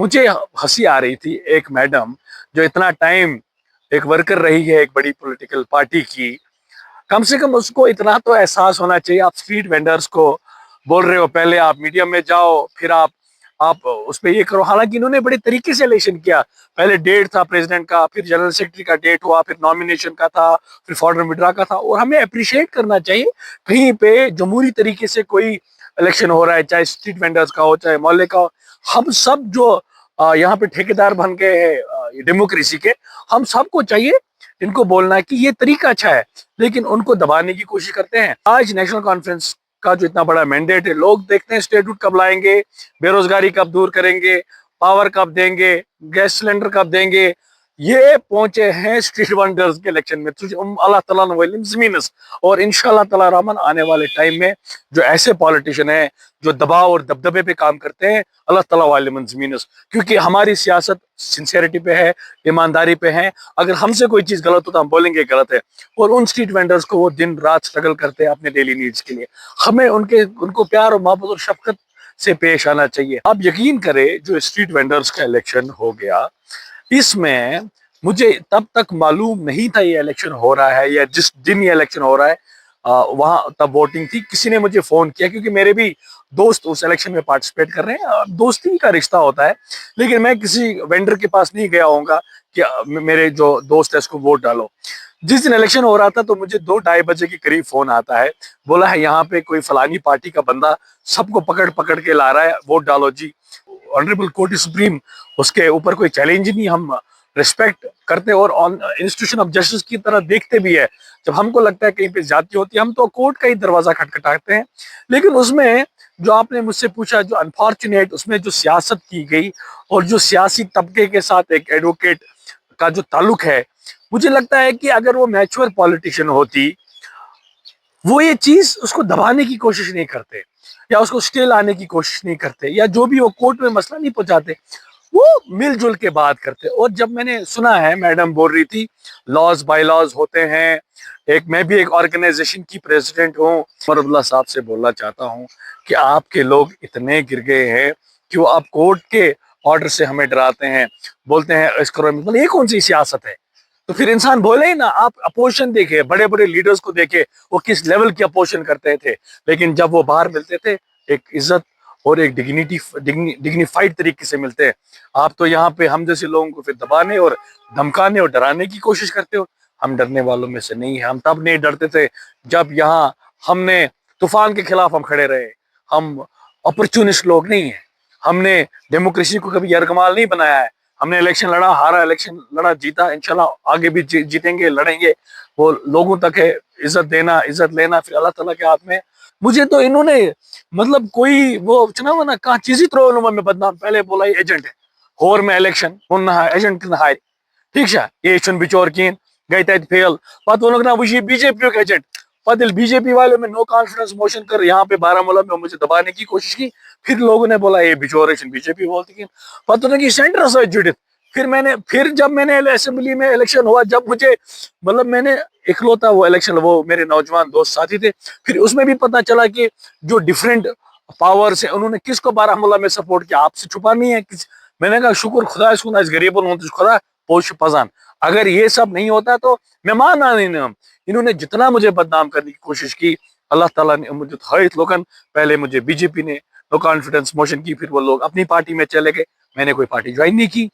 मुझे हंसी आ रही थी, एक मैडम जो इतना टाइम एक वर्कर रही है एक बड़ी पॉलिटिकल पार्टी की, कम से कम उसको इतना तो एहसास होना चाहिए। आप स्ट्रीट वेंडर्स को बोल रहे हो पहले आप मीडियम में जाओ, फिर आप उस पर ये करो। हालांकि इन्होंने बड़े तरीके से इलेक्शन किया। पहले डेट था प्रेसिडेंट का, फिर जनरल सेक्रेटरी का डेट हुआ, फिर नॉमिनेशन का था, फिर फॉर्डर विड्रा का था। और हमें अप्रिशिएट करना चाहिए, कहीं पे जमहूरी तरीके से कोई इलेक्शन हो रहा है, चाहे स्ट्रीट वेंडर्स का हो, चाहे मोहल्ले का हो। हम सब जो यहाँ पे ठेकेदार बन गए हैं डेमोक्रेसी के, हम सबको चाहिए इनको बोलना कि ये तरीका अच्छा है, लेकिन उनको दबाने की कोशिश करते हैं। आज नेशनल कॉन्फ्रेंस का जो इतना बड़ा मैंडेट है, लोग देखते हैं स्टेटहुड कब लाएंगे, बेरोजगारी कब दूर करेंगे, पावर कब देंगे, गैस सिलेंडर कब देंगे। ये पहुंचे हैं स्ट्रीट वेंडर्स के इलेक्शन में। अल्लाह ताला ने वलीम ज़मीनस। और इंशाल्लाह ताला रहमान आने वाले टाइम में जो ऐसे पॉलिटिशियन हैं जो दबाव और दबदबे पे काम करते हैं, अल्लाह ताला वलीम ज़मीनस। क्योंकि हमारी सियासत सिंसियरिटी पे है, ईमानदारी पे है। अगर हमसे कोई चीज गलत हो तो हम बोलेंगे गलत है। और उन स्ट्रीट वेंडर्स को वो दिन रात स्ट्रगल करते हैं अपने डेली नीड्स के लिए, हमें उनको प्यार और मोहब्बत और शफकत से पेश आना चाहिए। आप यकीन करें, जो स्ट्रीट वेंडर्स का इलेक्शन हो गया, इसमें मुझे तब तक मालूम नहीं था ये इलेक्शन हो रहा है, या जिस दिन ये इलेक्शन हो रहा है वहां तब वोटिंग थी। किसी ने मुझे फोन किया, क्योंकि मेरे भी दोस्त उस इलेक्शन में पार्टिसिपेट कर रहे हैं, दोस्ती का रिश्ता होता है। लेकिन मैं किसी वेंडर के पास नहीं गया होऊंगा कि मेरे जो दोस्त है उसको वोट डालो। जिस दिन इलेक्शन हो रहा था तो मुझे 2-2:30 बजे के करीब फोन आता है, बोला है यहाँ पे कोई फलानी पार्टी का बंदा सबको पकड़ पकड़ के ला रहा है, वोट डालो जी। ऑनरेबल कोर्ट सुप्रीम, उसके ऊपर कोई चैलेंज नहीं, हम रिस्पेक्ट करते और इंस्टीट्यूशन ऑफ जस्टिस की तरह देखते भी है। जब हमको लगता है कहीं पे ज्यादती होती है, हम तो कोर्ट का ही दरवाजा खटखटाते हैं। लेकिन उसमें जो आपने मुझसे पूछा, जो अनफॉर्चुनेट उसमें जो सियासत की गई, और जो सियासी तबके के साथ एक एडवोकेट का जो ताल्लुक है, मुझे लगता है कि अगर वो मैच्योर पॉलिटिशियन होती, वो ये चीज उसको दबाने की कोशिश नहीं करते, या उसको स्टे लाने की कोशिश नहीं करते, या जो भी वो कोर्ट में मसला नहीं पहुंचाते, वो मिलजुल के बात करते। और जब मैंने सुना है, मैडम बोल रही थी लॉज बाय लॉज होते हैं, मैं भी एक ऑर्गेनाइजेशन की प्रेसिडेंट हूँ। उमर अब्दुल्ला साहब से बोलना चाहता हूँ कि आपके लोग इतने गिर गए हैं कि वो आप कोर्ट के ऑर्डर से हमें डराते हैं, बोलते हैं इस करो। मतलब ये कौन सी सियासत है? तो फिर इंसान बोले ही ना। आप अपोजिशन देखे, बड़े बड़े लीडर्स को देखे, वो किस लेवल की अपोजिशन करते थे, लेकिन जब वो बाहर मिलते थे एक इज्जत और एक डिग्निफाइड तरीके से मिलते हैं। आप तो यहाँ पे हम जैसे लोगों को फिर दबाने और धमकाने और डराने की कोशिश करते हो। हम डरने वालों में से नहीं है। हम तब नहीं डरते थे जब यहाँ हमने तूफान के खिलाफ हम खड़े रहे। हम अपॉर्चुनिस्ट लोग नहीं है। हमने डेमोक्रेसी को कभी यरगमाल नहीं बनाया है। हमने इलेक्शन लड़ा, हारा, इलेक्शन लड़ा, जीता, इंशाल्लाह आगे भी जीतेंगे, लड़ेंगे। वो लोगों तक है, इज्जत देना, इज्जत लेना फिर अल्लाह ताला के हाथ में। मुझे तो इन्होंने मतलब कोई वो चुनाव ना कहा चीज ही थ्रो में बदनाम। पहले बोला ये एजेंट है, होर में इलेक्शन एजेंट हाय, ठीक है ये बिचौर कीन गई तत फेल। पत वो ना वही बीजेपी का एजेंट। पत बीजेपी वाले में नो कॉन्फिडेंस मोशन कर यहाँ पे बारामूला में मुझे दबाने की कोशिश की। फिर लोगों ने बोला ये बिचौर बीजेपी बोलती की। पता नहीं कि सेंटर से जुड़ित। फिर जब मैंने असेंबली में इलेक्शन हुआ, जब मुझे मतलब मैंने इकलौता वो इलेक्शन, वो मेरे नौजवान दोस्त साथी थे, फिर उसमें भी पता चला कि जो डिफरेंट पावर्स है उन्होंने किसको बारामूला में सपोर्ट किया। आपसे छुपा नहीं है मैंने कहा शुक्र खुदा इस गरीबों खुदा पोश पजान। अगर ये सब नहीं होता तो मैं माना नहीं हम। इन्होंने जितना मुझे बदनाम करने की कोशिश की, अल्लाह ताला ने मुझे लोगन, पहले मुझे बीजेपी ने नो कॉन्फिडेंस मोशन की, फिर वो लोग अपनी पार्टी में चले गए। मैंने कोई पार्टी ज्वाइन नहीं की।